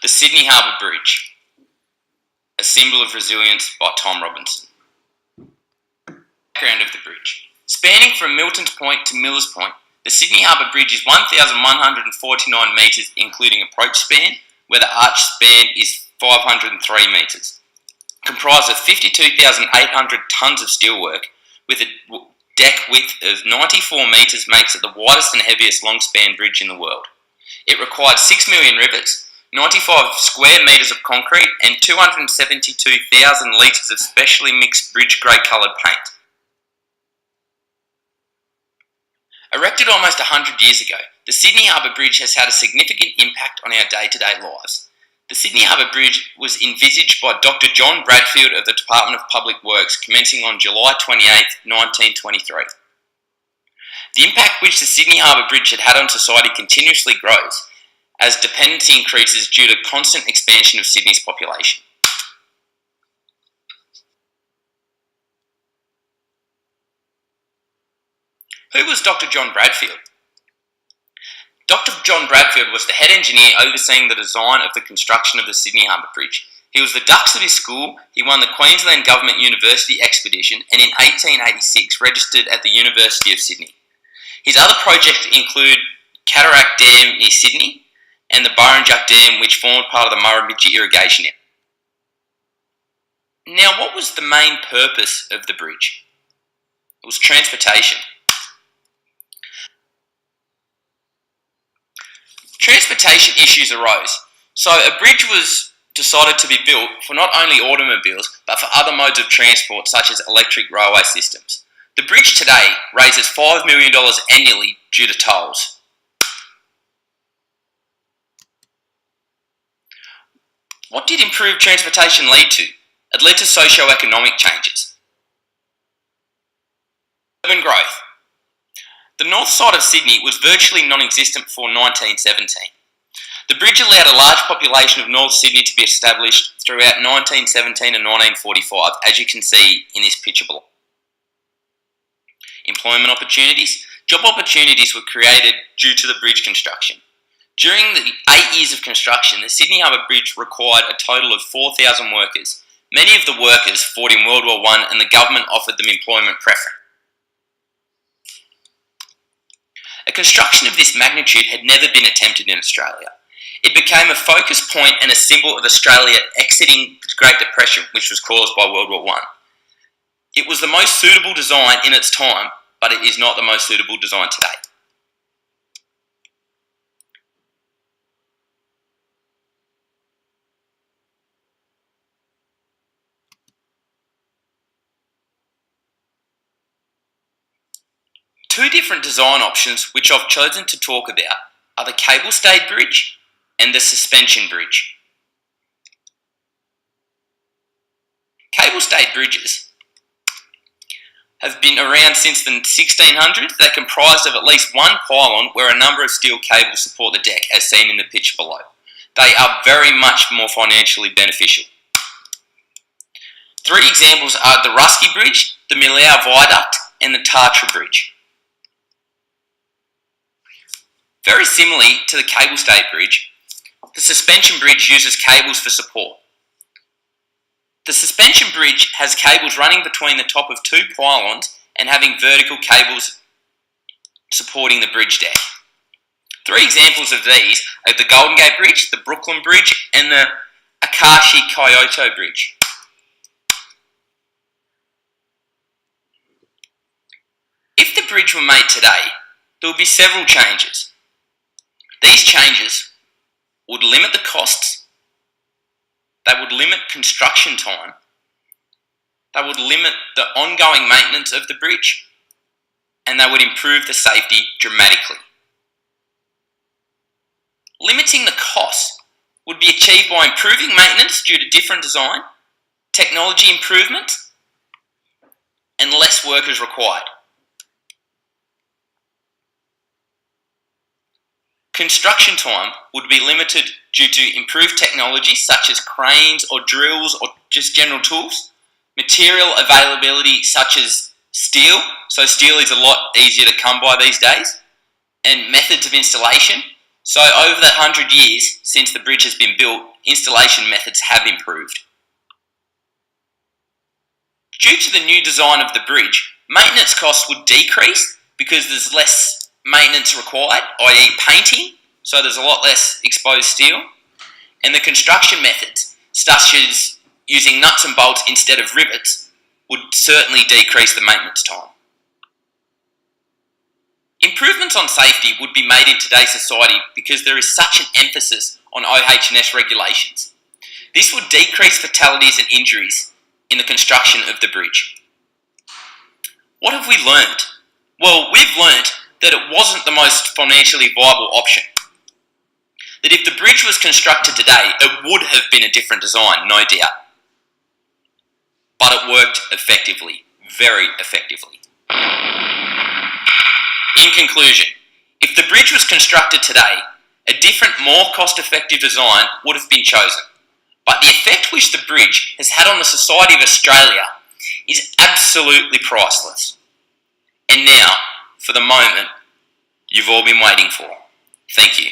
The Sydney Harbour Bridge, a symbol of resilience by Tom Robinson. Background of the bridge. Spanning from Milton's Point to Millers Point, the Sydney Harbour Bridge is 1,149 metres including approach span, where the arch span is 503 metres. Comprised of 52,800 tonnes of steelwork, with a deck width of 94 metres, makes it the widest and heaviest long-span bridge in the world. It required 6 million rivets, 95 square metres of concrete and 272,000 litres of specially mixed bridge grey coloured paint. Erected almost 100 years ago, the Sydney Harbour Bridge has had a significant impact on our day-to-day lives. The Sydney Harbour Bridge was envisaged by Dr. John Bradfield of the Department of Public Works commencing on July 28, 1923. The impact which the Sydney Harbour Bridge had on society continuously grows as dependency increases due to constant expansion of Sydney's population. Who was Dr. John Bradfield? Dr. John Bradfield was the head engineer overseeing the design of the construction of the Sydney Harbour Bridge. He was the dux of his school, he won the Queensland Government University Expedition, and in 1886 registered at the University of Sydney. His other projects include Cataract Dam near Sydney, and the Burrinjuck Dam, which formed part of the Murrumbidgee irrigation area. Now, what was the main purpose of the bridge? It was transportation. Transportation issues arose, so a bridge was decided to be built for not only automobiles, but for other modes of transport such as electric railway systems. The bridge today raises $5 million annually due to tolls. What did improved transportation lead to? It led to socio-economic changes. Urban growth. The north side of Sydney was virtually non-existent before 1917. The bridge allowed a large population of North Sydney to be established throughout 1917 and 1945, as you can see in this picture below. Employment opportunities. Job opportunities were created due to the bridge construction. During the 8 years of construction, the Sydney Harbour Bridge required a total of 4,000 workers. Many of the workers fought in World War I and the government offered them employment preference. A construction of this magnitude had never been attempted in Australia. It became a focus point and a symbol of Australia exiting the Great Depression, which was caused by World War I. It was the most suitable design in its time, but it is not the most suitable design today. Two different design options which I've chosen to talk about are the cable-stayed bridge and the suspension bridge. Cable-stayed bridges have been around since the 1600s. They're comprised of at least one pylon where a number of steel cables support the deck, as seen in the picture below. They are very much more financially beneficial. Three examples are the Rusky Bridge, the Millau Viaduct and the Tartra Bridge. Very similarly to the cable-stayed bridge, the suspension bridge uses cables for support. The suspension bridge has cables running between the top of two pylons and having vertical cables supporting the bridge deck. Three examples of these are the Golden Gate Bridge, the Brooklyn Bridge and the Akashi-Kyoto Bridge. If the bridge were made today, there would be several changes. These changes would limit the costs, they would limit construction time, they would limit the ongoing maintenance of the bridge, and they would improve the safety dramatically. Limiting the costs would be achieved by improving maintenance due to different design, technology improvements, and less workers required. Construction time would be limited due to improved technology such as cranes or drills or just general tools, material availability such as steel, so steel is a lot easier to come by these days, and methods of installation. So over the 100 years since the bridge has been built, installation methods have improved. Due to the new design of the bridge, maintenance costs would decrease because there's less maintenance required, i.e. painting, so there's a lot less exposed steel, and the construction methods, such as using nuts and bolts instead of rivets, would certainly decrease the maintenance time. Improvements on safety would be made in today's society because there is such an emphasis on OH&S regulations. This would decrease fatalities and injuries in the construction of the bridge. What have we learned? Well, we've learned that it wasn't the most financially viable option. That if the bridge was constructed today, it would have been a different design, no doubt. But it worked effectively, very effectively. In conclusion, if the bridge was constructed today, a different, more cost-effective design would have been chosen. But the effect which the bridge has had on the society of Australia is absolutely priceless. And now, for the moment you've all been waiting for. Thank you.